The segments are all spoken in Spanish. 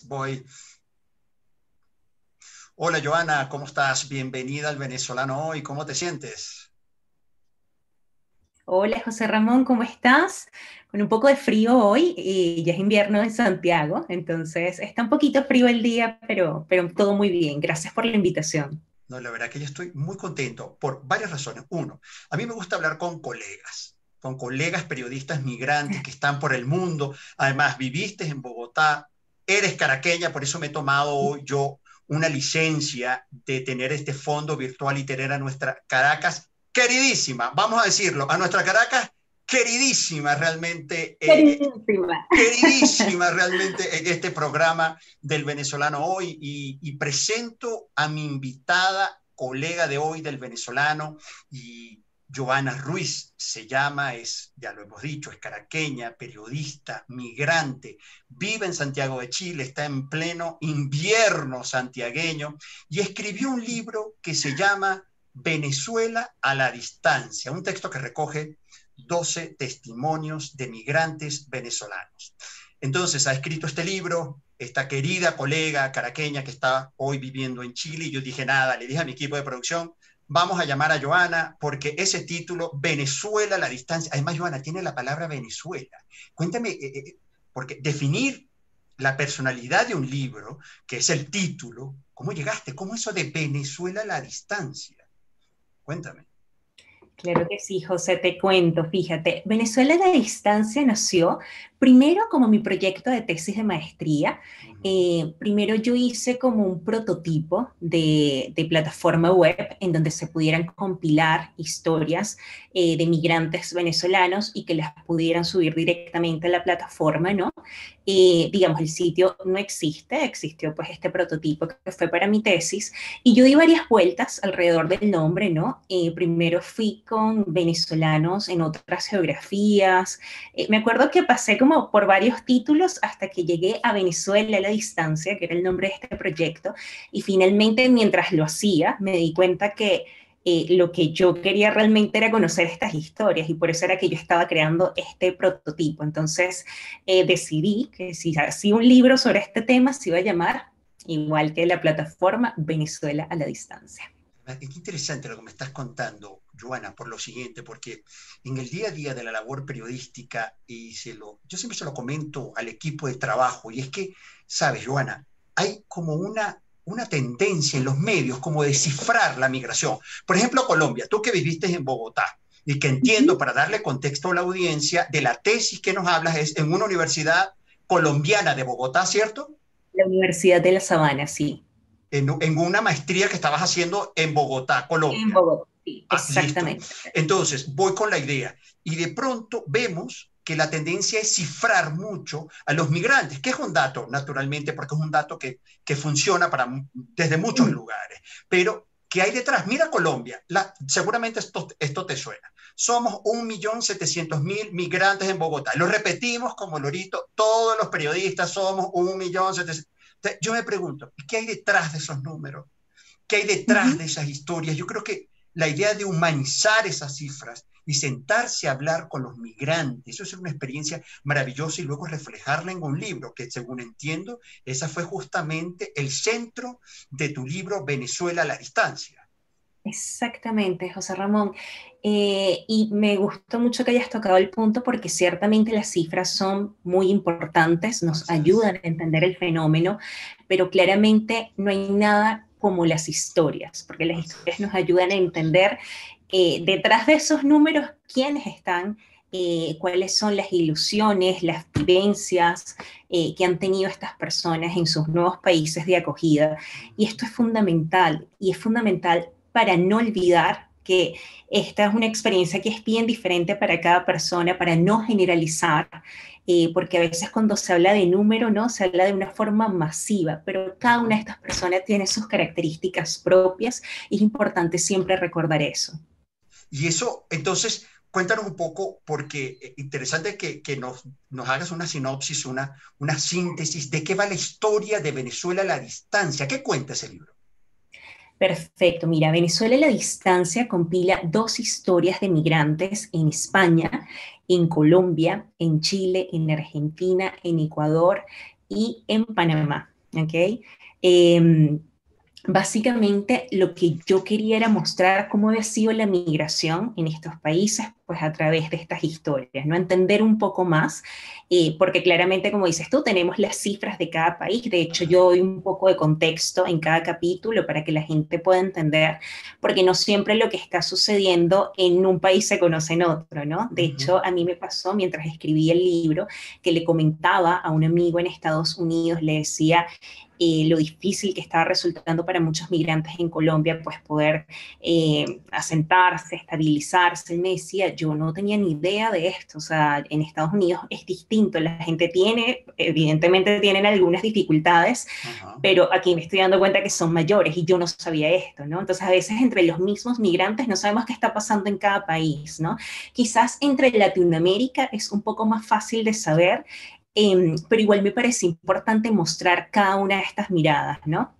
Voy. Hola Joana, ¿cómo estás? Bienvenida al Venezolano Hoy. ¿Cómo te sientes? Hola José Ramón, ¿cómo estás? Con un poco de frío hoy, y ya es invierno en Santiago, entonces está un poquito frío el día, pero todo muy bien. Gracias por la invitación. No, la verdad que yo estoy muy contento por varias razones. Uno, a mí me gusta hablar con colegas periodistas migrantes que están por el mundo. Además, viviste en Bogotá, eres caraqueña, por eso me he tomado hoy yo una licencia de tener este fondo virtual y tener a nuestra Caracas queridísima, vamos a decirlo, a nuestra Caracas queridísima realmente. Carísima. Queridísima realmente en este programa del Venezolano Hoy y presento a mi invitada, colega de hoy del Venezolano, y Joana Ruiz se llama, ya lo hemos dicho, es caraqueña, periodista, migrante, vive en Santiago de Chile, está en pleno invierno santiagueño y escribió un libro que se llama Venezuela a la distancia, un texto que recoge 12 testimonios de migrantes venezolanos. Entonces ha escrito este libro, esta querida colega caraqueña que está hoy viviendo en Chile, y yo dije, nada, le dije a mi equipo de producción, vamos a llamar a Joana, porque ese título, Venezuela a la distancia, además Joana tiene la palabra Venezuela. Cuéntame, porque definir la personalidad de un libro, que es el título, ¿cómo llegaste? ¿Cómo eso de Venezuela a la distancia? Cuéntame. Claro que sí, José, te cuento, fíjate, Venezuela a la distancia nació primero como mi proyecto de tesis de maestría. Uh -huh. Primero yo hice como un prototipo de plataforma web en donde se pudieran compilar historias de migrantes venezolanos y que las pudieran subir directamente a la plataforma, ¿no? Digamos, el sitio no existe, existió pues este prototipo que fue para mi tesis y yo di varias vueltas alrededor del nombre, ¿no? Primero fui con venezolanos en otras geografías. Me acuerdo que pasé como por varios títulos hasta que llegué a Venezuela a la distancia, que era el nombre de este proyecto, y finalmente mientras lo hacía me di cuenta que lo que yo quería realmente era conocer estas historias y por eso era que yo estaba creando este prototipo. Entonces decidí que si hacía un libro sobre este tema se iba a llamar, igual que la plataforma, Venezuela a la distancia. Es interesante lo que me estás contando, Joana, por lo siguiente, porque en el día a día de la labor periodística, yo siempre se lo comento al equipo de trabajo, y es que, sabes, Joana, hay como una tendencia en los medios como de cifrar la migración. Por ejemplo, Colombia, tú que viviste en Bogotá, y que entiendo, para darle contexto a la audiencia, de la tesis que nos hablas es en una universidad colombiana de Bogotá, ¿cierto? La Universidad de La Sabana, sí. En una maestría que estabas haciendo en Bogotá, En Colombia. Bogotá, sí, Ah, listo. exactamente. Entonces, voy con la idea. Y de pronto vemos que la tendencia es cifrar mucho a los migrantes, que es un dato, naturalmente, porque es un dato que funciona desde muchos lugares. Pero, ¿qué hay detrás? Mira Colombia, seguramente esto te suena. Somos 1.700.000 migrantes en Bogotá. Lo repetimos como lorito, todos los periodistas somos 1.700.000. Yo me pregunto, ¿qué hay detrás de esos números? ¿Qué hay Uh detrás -huh. de esas historias? Yo creo que la idea de humanizar esas cifras y sentarse a hablar con los migrantes, eso es una experiencia maravillosa y luego reflejarla en un libro, que según entiendo, esa fue justamente el centro de tu libro Venezuela a la distancia. Exactamente, José Ramón. Y me gustó mucho que hayas tocado el punto porque ciertamente las cifras son muy importantes, nos Así es. ayudan a entender el fenómeno, pero claramente no hay nada como las historias, porque las Así historias es. nos ayudan a entender detrás de esos números quiénes están, cuáles son las ilusiones, las vivencias que han tenido estas personas en sus nuevos países de acogida. Y esto es fundamental, y es fundamental para no olvidar que esta es una experiencia que es bien diferente para cada persona, para no generalizar, porque a veces cuando se habla de número, ¿no? Se habla de una forma masiva, pero cada una de estas personas tiene sus características propias y es importante siempre recordar eso. Y eso, entonces, cuéntanos un poco, porque interesante que nos hagas una sinopsis, una síntesis de qué va la historia de Venezuela a la distancia. ¿Qué cuenta ese libro? Perfecto, mira, Venezuela a la distancia compila dos historias de migrantes en España, en Colombia, en Chile, en Argentina, en Ecuador, y en Panamá, ¿ok? Em, Básicamente lo que yo quería era mostrar cómo había sido la migración en estos países, pues a través de estas historias, ¿no? Entender un poco más, porque claramente, como dices tú, tenemos las cifras de cada país. De hecho, yo doy un poco de contexto en cada capítulo para que la gente pueda entender, porque no siempre lo que está sucediendo en un país se conoce en otro, ¿no? De hecho, a mí me pasó mientras escribí el libro que le comentaba a un amigo en Estados Unidos, le decía, lo difícil que estaba resultando para muchos migrantes en Colombia, pues poder asentarse, estabilizarse. Él me decía, yo no tenía ni idea de esto, o sea, en Estados Unidos es distinto, la gente tiene, evidentemente tienen algunas dificultades, pero aquí me estoy dando cuenta que son mayores y yo no sabía esto, ¿no? Entonces a veces entre los mismos migrantes no sabemos qué está pasando en cada país, ¿no? Quizás entre Latinoamérica es un poco más fácil de saber, pero igual me parece importante mostrar cada una de estas miradas, ¿no?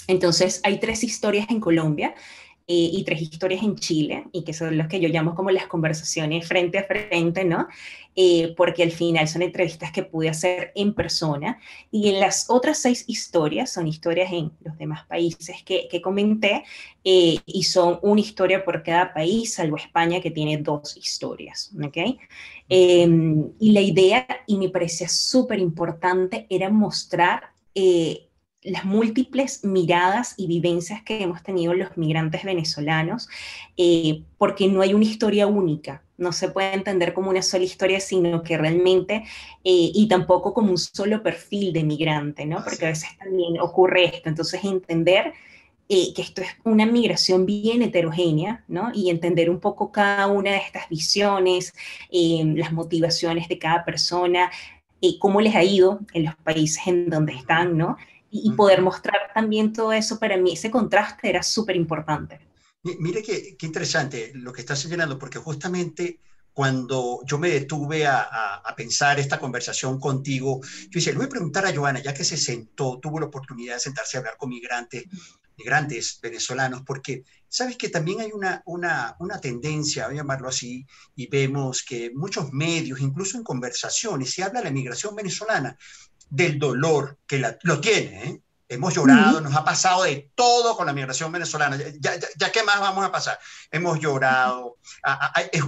Entonces, hay 3 historias en Colombia y 3 historias en Chile, y que son las que yo llamo como las conversaciones frente a frente, ¿no? Porque al final son entrevistas que pude hacer en persona, y en las otras 6 historias son historias en los demás países que comenté, y son una historia por cada país, salvo España, que tiene 2 historias, ¿ok? Y la idea, y me parecía súper importante, era mostrar las múltiples miradas y vivencias que hemos tenido los migrantes venezolanos, porque no hay una historia única, no se puede entender como una sola historia, sino que realmente, y tampoco como un solo perfil de migrante, ¿no? Porque a veces también ocurre esto, entonces entender que esto es una migración bien heterogénea, ¿no? Y entender un poco cada una de estas visiones, las motivaciones de cada persona, cómo les ha ido en los países en donde están, ¿no? Y poder mostrar también todo eso, para mí ese contraste era súper importante. Mire qué interesante lo que está señalando, porque justamente cuando yo me detuve a pensar esta conversación contigo, yo decía, le voy a preguntar a Joana, ya que se sentó, tuvo la oportunidad de sentarse a hablar con migrantes venezolanos, porque sabes que también hay una tendencia, voy a llamarlo así, y vemos que muchos medios, incluso en conversaciones, se habla de la migración venezolana, del dolor que lo tiene, ¿eh? Hemos llorado, nos ha pasado de todo con la migración venezolana. Ya ¿qué más vamos a pasar? Hemos llorado,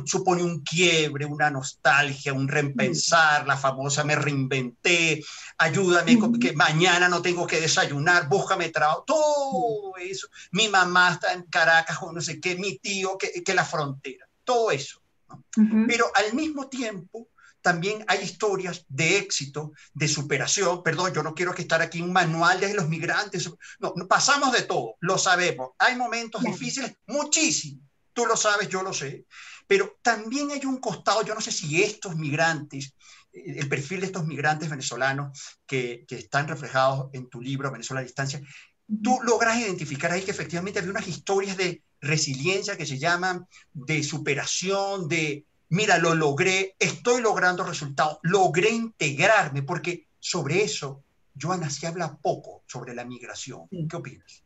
supone un quiebre, una nostalgia, un repensar, la famosa me reinventé, ayúdame, que mañana no tengo que desayunar, búscame trabajo, todo eso. Mi mamá está en Caracas o no sé qué, mi tío que la frontera, todo eso, ¿no? Pero al mismo tiempo, también hay historias de éxito, de superación. Perdón, yo no quiero que estar aquí un manual de los migrantes. No, pasamos de todo, lo sabemos. Hay momentos difíciles, muchísimos. Tú lo sabes, yo lo sé. Pero también hay un costado, yo no sé si estos migrantes, el perfil de estos migrantes venezolanos que están reflejados en tu libro, Venezuela a distancia, tú logras identificar ahí que efectivamente había unas historias de resiliencia que se llaman, de superación, de mira, lo logré, estoy logrando resultados, logré integrarme, porque sobre eso, Joana, se habla poco sobre la migración. ¿Qué opinas?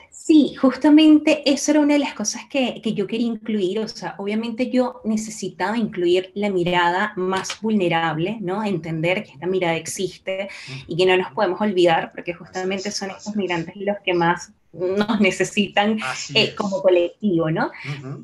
Sí, justamente eso era una de las cosas que yo quería incluir, o sea, obviamente yo necesitaba incluir la mirada más vulnerable, ¿no? Entender que esta mirada existe y que no nos podemos olvidar, porque justamente son estos migrantes los que más nos necesitan como colectivo, ¿no?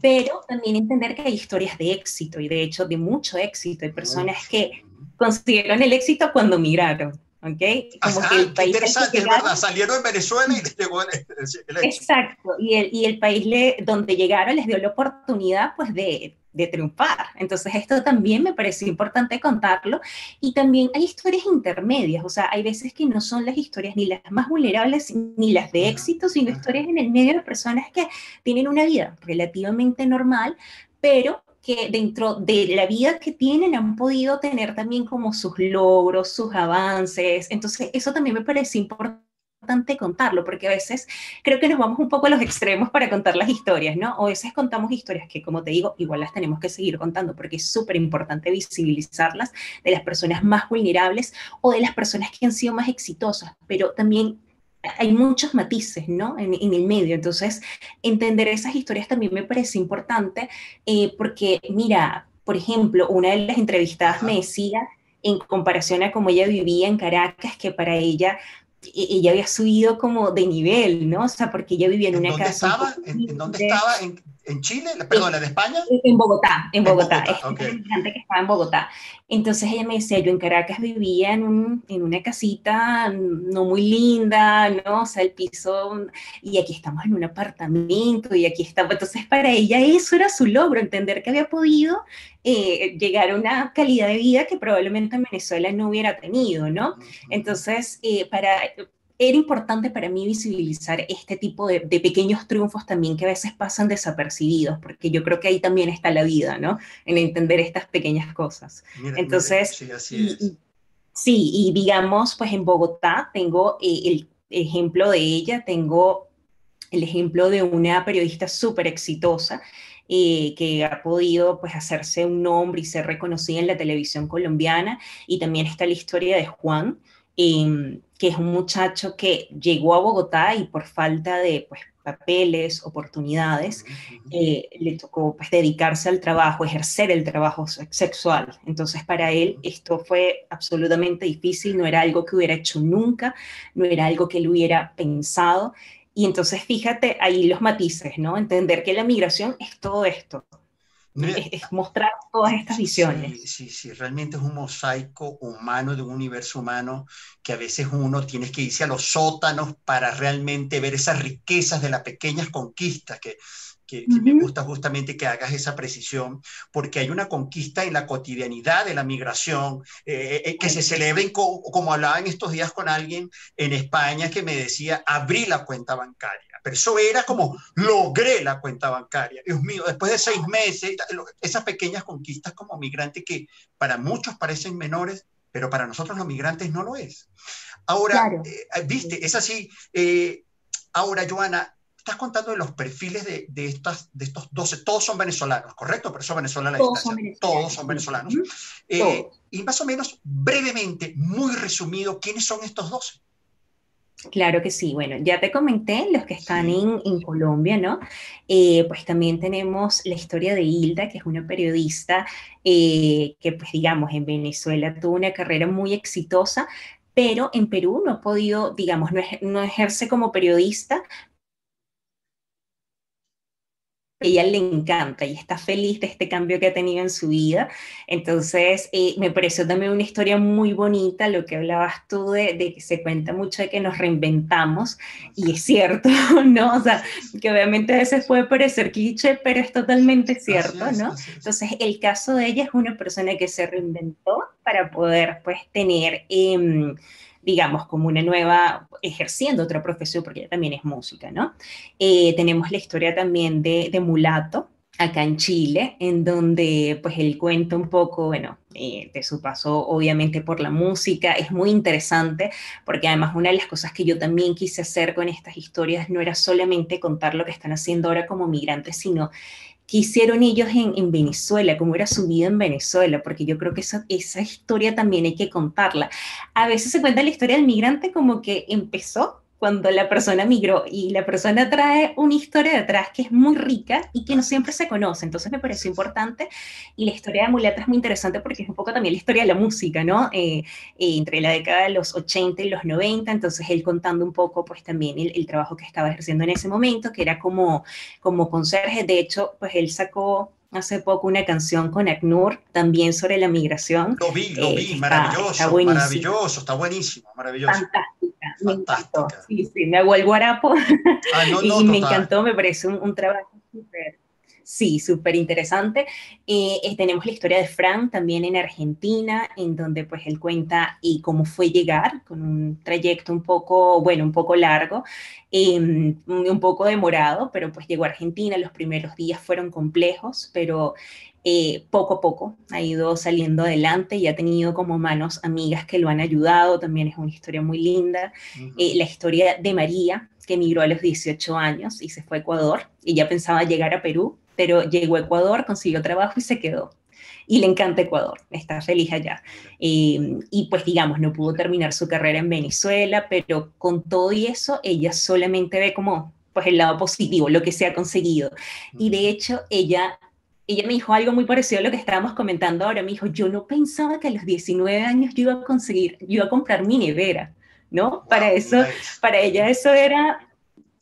Pero también entender que hay historias de éxito, y de hecho de mucho éxito, hay personas que consiguieron el éxito cuando migraron, ¿ok? Como que el Qué país interesante, es verdad, salieron de Venezuela y les llegó el éxito. Exacto, y el país donde llegaron les dio la oportunidad pues de triunfar. Entonces esto también me pareció importante contarlo, y también hay historias intermedias, o sea, hay veces que no son las historias ni las más vulnerables ni las de éxito, sino historias en el medio de personas que tienen una vida relativamente normal, pero que dentro de la vida que tienen han podido tener también como sus logros, sus avances. Entonces eso también me parece importante contarlo, porque a veces creo que nos vamos un poco a los extremos para contar las historias, ¿no? O a veces contamos historias que, como te digo, igual las tenemos que seguir contando, porque es súper importante visibilizarlas, de las personas más vulnerables o de las personas que han sido más exitosas, pero también hay muchos matices, ¿no? En el medio. Entonces, entender esas historias también me parece importante, porque, mira, por ejemplo, una de las entrevistadas me decía en comparación a cómo ella vivía en Caracas, que para ella, ella había subido como de nivel, ¿no? O sea, porque ella vivía en ¿En una dónde casa un estaba? poco En dónde humilde, estaba? En Chile? Perdón, ¿la de España? en Bogotá, en En Bogotá. Bogotá, Este ok. era el migrante que estaba en Bogotá. Entonces ella me decía, yo en Caracas vivía en una casita no muy linda, ¿no? O sea, el piso, y aquí estamos en un apartamento, y aquí estamos. Entonces para ella eso era su logro, entender que había podido llegar a una calidad de vida que probablemente en Venezuela no hubiera tenido, ¿no? Entonces, era importante para mí visibilizar este tipo de pequeños triunfos también que a veces pasan desapercibidos, porque yo creo que ahí también está la vida, ¿no? En entender estas pequeñas cosas. Mira, mira, Entonces, sí, así y es. sí, y digamos, pues en Bogotá tengo el ejemplo de ella, tengo el ejemplo de una periodista súper exitosa que ha podido pues hacerse un nombre y ser reconocida en la televisión colombiana. Y también está la historia de Juan, que es un muchacho que llegó a Bogotá y por falta de pues, papeles, oportunidades, le tocó pues, dedicarse al trabajo, ejercer el trabajo sexual. Entonces para él esto fue absolutamente difícil, no era algo que hubiera hecho nunca, no era algo que él hubiera pensado. Y entonces fíjate ahí los matices, ¿no? Entender que la migración es todo esto, Mira, es mostrar todas estas sí, visiones. sí, sí, realmente es un mosaico humano de un universo humano que a veces uno tiene que irse a los sótanos para realmente ver esas riquezas de las pequeñas conquistas que me Ujú. gusta justamente que hagas esa precisión, porque hay una conquista en la cotidianidad de la migración, que se celebren, como hablaba en estos días con alguien en España que me decía, abrí la cuenta bancaria. Pero eso era como, logré la cuenta bancaria. Dios mío, después de 6 meses, esas pequeñas conquistas como migrante que para muchos parecen menores, pero para nosotros los migrantes no lo es. Ahora, Claro, viste, es así. Ahora, Joana, estás contando de los perfiles de estos 12, todos son venezolanos, ¿correcto? Por eso Venezuela a la todos son distancia, todos venezolanos, son sí. venezolanos. Ujú. Todos. Y más o menos, brevemente, muy resumido, ¿quiénes son estos 12? Claro que sí. Bueno, ya te comenté los que están Sí. en Colombia, ¿no? Pues también tenemos la historia de Hilda, que es una periodista que, pues digamos, en Venezuela tuvo una carrera muy exitosa, pero en Perú no ha podido, digamos, no ejerce como periodista. Ella le encanta y está feliz de este cambio que ha tenido en su vida. Entonces, me pareció también una historia muy bonita lo que hablabas tú de que se cuenta mucho de que nos reinventamos y es cierto, ¿no? O sea, Así es. que obviamente a veces puede parecer cliché, pero es totalmente Así cierto, es, ¿no? así es. Entonces, el caso de ella es una persona que se reinventó para poder, pues, tener digamos, como una nueva, ejerciendo otra profesión, porque ella también es música, ¿no? Tenemos la historia también de Mulato, acá en Chile, en donde pues él cuenta un poco, bueno, de su paso obviamente por la música. Es muy interesante porque además una de las cosas que yo también quise hacer con estas historias no era solamente contar lo que están haciendo ahora como migrantes, sino qué hicieron ellos en Venezuela, cómo era su vida en Venezuela, porque yo creo que esa historia también hay que contarla. A veces se cuenta la historia del migrante como que empezó cuando la persona migró y la persona trae una historia detrás que es muy rica y que no Así siempre es. se conoce. Entonces me Así pareció es. importante y la historia de Mulata es muy interesante porque es un poco también la historia de la música, ¿no? Entre la década de los 80 y los 90, entonces él contando un poco pues también el trabajo que estaba ejerciendo en ese momento, que era como conserje. De hecho, pues él sacó hace poco una canción con ACNUR también sobre la migración, Lo vi, que está maravilloso, buenísima, maravilloso, está buenísimo, maravilloso. fantástica, me encantó. Fantástica. Sí, sí, me hago el guarapo Ah, no, no, y me total. encantó, me parece un trabajo súper, sí, súper interesante. Tenemos la historia de Fran también en Argentina, en donde pues él cuenta cómo fue llegar con un trayecto un poco, bueno, un poco largo, un poco demorado, pero pues llegó a Argentina, los primeros días fueron complejos, pero poco a poco ha ido saliendo adelante y ha tenido como manos amigas que lo han ayudado, también es una historia muy linda. Uh -huh. La historia de María, que emigró a los 18 años y se fue a Ecuador, y ya pensaba llegar a Perú, pero llegó a Ecuador, consiguió trabajo y se quedó. Y le encanta Ecuador, está feliz allá. Mira. Y pues digamos, no pudo terminar su carrera en Venezuela, pero con todo y eso, ella solamente ve como pues el lado positivo, lo que se ha conseguido. Uh Y de -huh. hecho, ella ella me dijo algo muy parecido a lo que estábamos comentando ahora. Me dijo, yo no pensaba que a los 19 años yo iba a conseguir, yo iba a comprar mi nevera, ¿no? Para Wow, eso, mira eso. para ella eso era,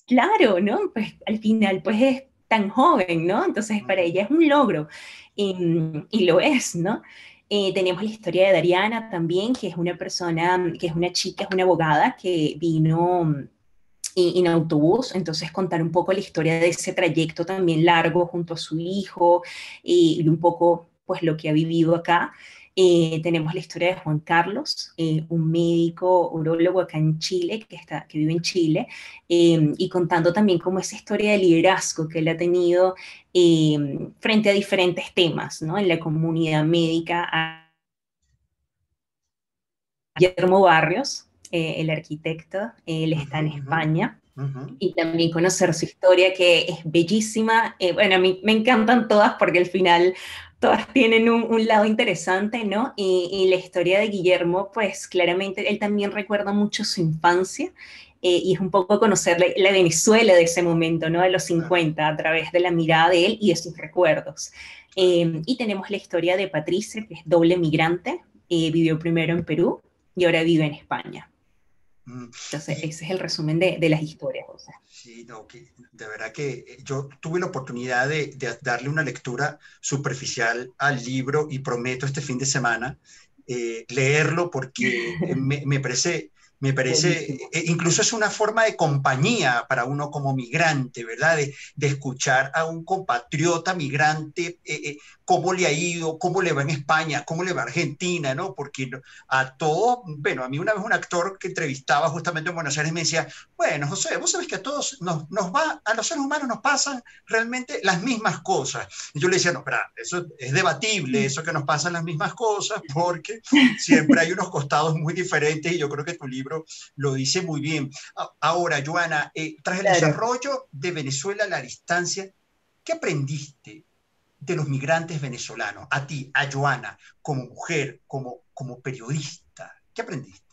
claro, ¿no? Pues al final, pues es tan joven, ¿no? Entonces para Ujú, ella es un logro y lo es, ¿no? Tenemos la historia de Dariana también, que es una persona, que es una chica, es una abogada que vino en autobús, entonces contar un poco la historia de ese trayecto también largo junto a su hijo y un poco pues lo que ha vivido acá. Tenemos la historia de Juan Carlos, un médico urólogo acá en Chile, que vive en Chile, y contando también como esa historia de liderazgo que él ha tenido frente a diferentes temas, ¿no? En la comunidad médica. A Guillermo Barrios, el arquitecto, él está ujú, en ujú, España, ujú. y también conocer su historia, que es bellísima. Bueno, a mí me encantan todas porque al final todas tienen un lado interesante, ¿no? Y la historia de Guillermo, pues claramente él también recuerda mucho su infancia. Y es un poco conocer la Venezuela de ese momento, ¿no? De los Claro, 50 a través de la mirada de él y de sus recuerdos. claro. Y tenemos la historia de Patricia, que es doble migrante, vivió primero en Perú y ahora vive en España. Mm, Entonces, Y ese es el resumen de las historias, o sea. sí, no, que de verdad que yo tuve la oportunidad de darle una lectura superficial al libro y prometo este fin de semana leerlo porque me parece, Buenísimo. incluso es una forma de compañía para uno como migrante, ¿verdad? De escuchar a un compatriota migrante, cómo le ha ido, cómo le va en España, cómo le va a Argentina, ¿no? Porque a todos, bueno, a mí una vez un actor que entrevistaba justamente en Buenos Aires me decía, bueno, José, vos sabés que a todos nos va, a los seres humanos nos pasan realmente las mismas cosas. Y yo le decía, no, espera, eso es debatible, eso que nos pasan las mismas cosas, porque siempre hay unos costados muy diferentes y yo creo que tu libro lo dice muy bien. Ahora, Joana, tras el Claro. desarrollo de Venezuela a la distancia, ¿qué aprendiste de los migrantes venezolanos? A ti, a Joana, como mujer, como periodista, ¿qué aprendiste?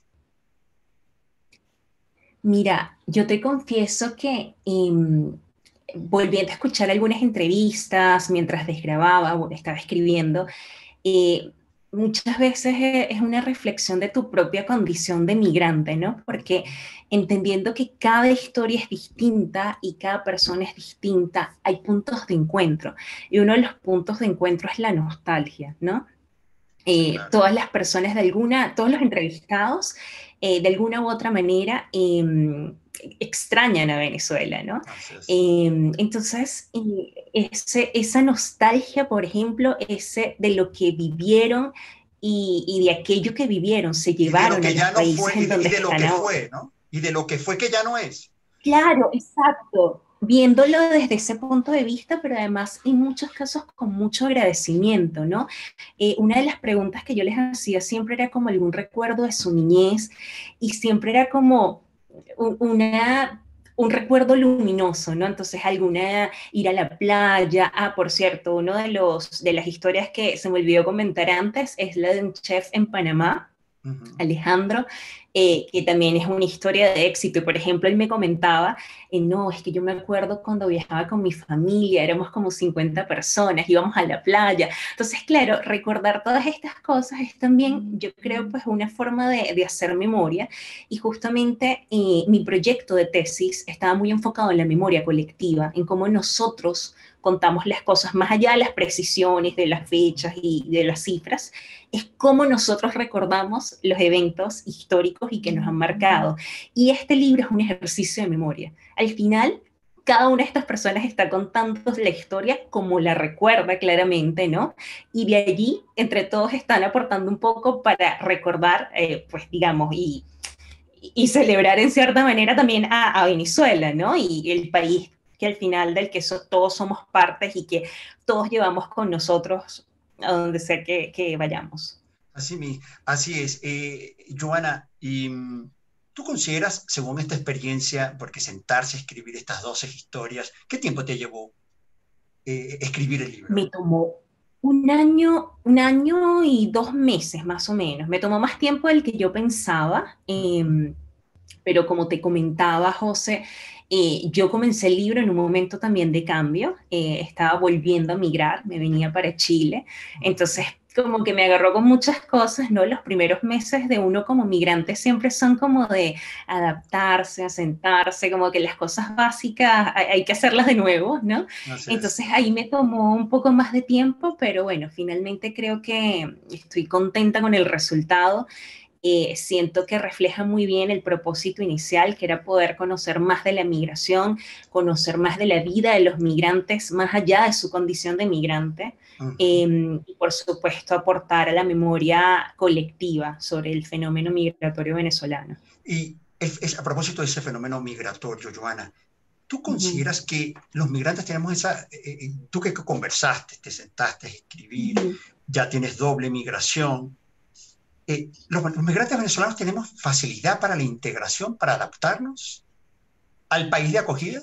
Mira, yo te confieso que volviendo a escuchar algunas entrevistas mientras desgrababa o estaba escribiendo, eh, muchas veces es una reflexión de tu propia condición de migrante, ¿no? Porque entendiendo que cada historia es distinta y cada persona es distinta, hay puntos de encuentro. Y uno de los puntos de encuentro es la nostalgia, ¿no? Sí, claro. Todas las personas de alguna, todos los entrevistados, de alguna u otra manera, extrañan a Venezuela, ¿no? Así es. Entonces, esa nostalgia, por ejemplo, ese de lo que vivieron y de aquello que vivieron, se Y de lo llevaron a que los ya no fue, países en y donde de lo están que ahora. fue, ¿no? Y de lo que fue que ya no es. Claro, exacto. Viéndolo desde ese punto de vista, pero además en muchos casos con mucho agradecimiento, ¿no? Una de las preguntas que yo les hacía siempre era como algún recuerdo de su niñez y siempre era como una, un recuerdo luminoso, ¿no? Entonces, alguna ir a la playa. Ah, por cierto, uno de las historias que se me olvidó comentar antes es la de un chef en Panamá, Uh -huh. Alejandro, que también es una historia de éxito. Y por ejemplo, él me comentaba, no, es que yo me acuerdo cuando viajaba con mi familia, éramos como 50 personas, íbamos a la playa. Entonces, claro, recordar todas estas cosas es también, yo creo, pues una forma de hacer memoria. Y justamente mi proyecto de tesis estaba muy enfocado en la memoria colectiva, en cómo nosotros contamos las cosas más allá de las precisiones, de las fechas y de las cifras, es cómo nosotros recordamos los eventos históricos y que nos han marcado. Y este libro es un ejercicio de memoria. Al final, cada una de estas personas está contando la historia como la recuerda claramente, ¿no? Y de allí, entre todos, están aportando un poco para recordar, pues digamos, y celebrar en cierta manera también a Venezuela, ¿no? Y el país que al final del que todos somos partes y que todos llevamos con nosotros a donde sea que vayamos. Así es. Joana, y, ¿tú consideras, según esta experiencia, porque sentarse a escribir estas 12 historias, qué tiempo te llevó escribir el libro? Me tomó un año y 2 meses más o menos. Me tomó más tiempo del que yo pensaba. Pero como te comentaba, José, yo comencé el libro en un momento también de cambio, estaba volviendo a migrar, me venía para Chile, entonces como que me agarró con muchas cosas, ¿no? Los primeros meses de uno como migrante siempre son como de adaptarse, asentarse, como que las cosas básicas hay que hacerlas de nuevo, ¿no? Así es. Entonces ahí me tomó un poco más de tiempo, pero bueno, finalmente creo que estoy contenta con el resultado. Siento que refleja muy bien el propósito inicial, que era poder conocer más de la migración, conocer más de la vida de los migrantes, más allá de su condición de migrante, Ujú. y por supuesto aportar a la memoria colectiva sobre el fenómeno migratorio venezolano. Y a propósito de ese fenómeno migratorio, Joana, ¿tú Ujú, consideras que los migrantes tenemos tú que conversaste, te sentaste a escribir, ujú. ya tienes doble migración, los migrantes venezolanos tenemos facilidad para la integración, para adaptarnos al país de acogida?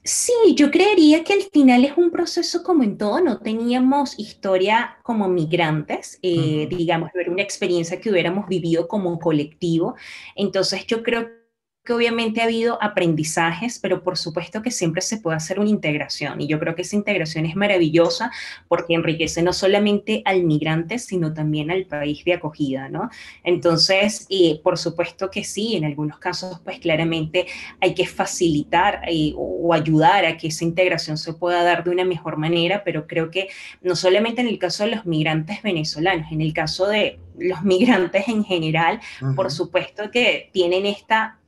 Sí, yo creería que al final es un proceso como en todo, no teníamos historia como migrantes, Ujú. digamos, no era una experiencia que hubiéramos vivido como colectivo, entonces yo creo que obviamente ha habido aprendizajes, pero por supuesto que siempre se puede hacer una integración y yo creo que esa integración es maravillosa porque enriquece no solamente al migrante, sino también al país de acogida, ¿no? Entonces, por supuesto que sí, en algunos casos, pues claramente hay que facilitar o ayudar a que esa integración se pueda dar de una mejor manera, pero creo que no solamente en el caso de los migrantes venezolanos, en el caso de los migrantes en general, por Ujú. supuesto que tienen esta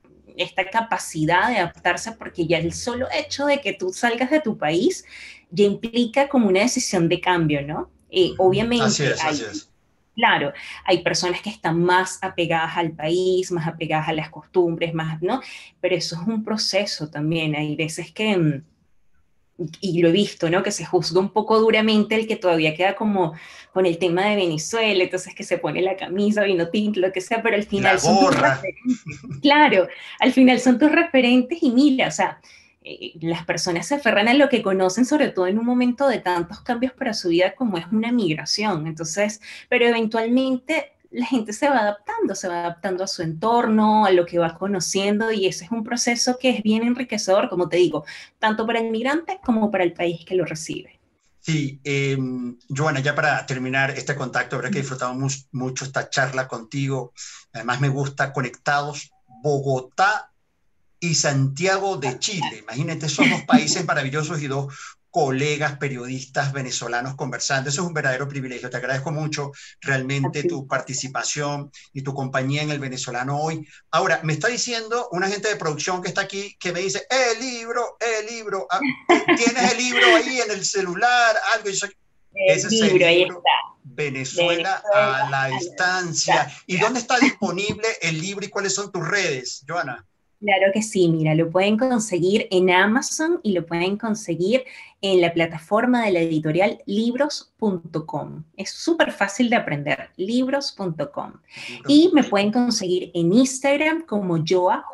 capacidad de adaptarse porque ya el solo hecho de que tú salgas de tu país ya implica como una decisión de cambio, ¿no? Ujú. Así Obviamente es, así hay, es. claro, hay personas que están más apegadas al país, más apegadas a las costumbres, más, ¿no? Pero eso es un proceso también. Hay veces que, y lo he visto, ¿no? Que se juzga un poco duramente el que todavía queda como con el tema de Venezuela, entonces que se pone la camisa, vino tinto, lo que sea, pero al La final son tus gorra. referentes. Claro, al final son tus referentes y mira, o sea, las personas se aferran a lo que conocen, sobre todo en un momento de tantos cambios para su vida como es una migración. Entonces, pero eventualmente la gente se va adaptando a su entorno, a lo que va conociendo y ese es un proceso que es bien enriquecedor, como te digo, tanto para el migrante como para el país que lo recibe. Sí, Joana, ya para terminar este contacto, habrá que disfrutado mucho esta charla contigo. Además, me gusta conectados Bogotá y Santiago de Chile. Imagínate esos dos países maravillosos y dos colegas periodistas venezolanos conversando. Eso es un verdadero privilegio. Te agradezco mucho realmente Así. tu participación y tu compañía en el venezolano hoy. Ahora, me está diciendo una gente de producción que está aquí que me dice, el libro, ¿tienes el libro ahí en el celular? Algo. Ese El es el libro, ahí libro. está, Venezuela Venezuela a la a la distancia. ¿Y distancia. dónde está disponible el libro y cuáles son tus redes, Joana? Claro que sí, mira, lo pueden conseguir en Amazon y lo pueden conseguir en la plataforma de la editorial libros.com. Es súper fácil de aprender, libros.com. Y me Libros.com. pueden conseguir en Instagram como Joa,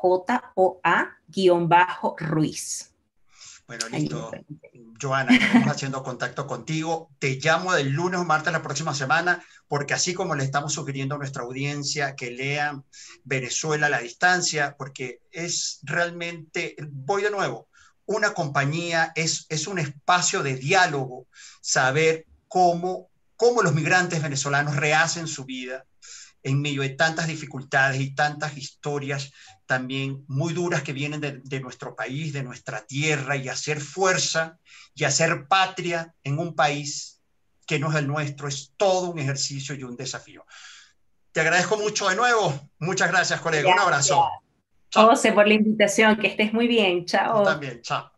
Ruiz. Bueno, Allí me listo. pueden conseguir. Joana, estaremos haciendo contacto contigo. Te llamo el lunes o martes de la próxima semana, porque así como le estamos sugiriendo a nuestra audiencia que lean Venezuela a la distancia, porque es realmente, voy de nuevo, una compañía es un espacio de diálogo, saber cómo los migrantes venezolanos rehacen su vida en medio de tantas dificultades y tantas historias también muy duras que vienen de nuestro país, de nuestra tierra, y hacer fuerza y hacer patria en un país que no es el nuestro, es todo un ejercicio y un desafío. Te agradezco mucho de nuevo. Muchas gracias, colega. Un Gracias, abrazo. Chao. José, por la invitación. Que estés muy bien. Tú Chao. también. Chao.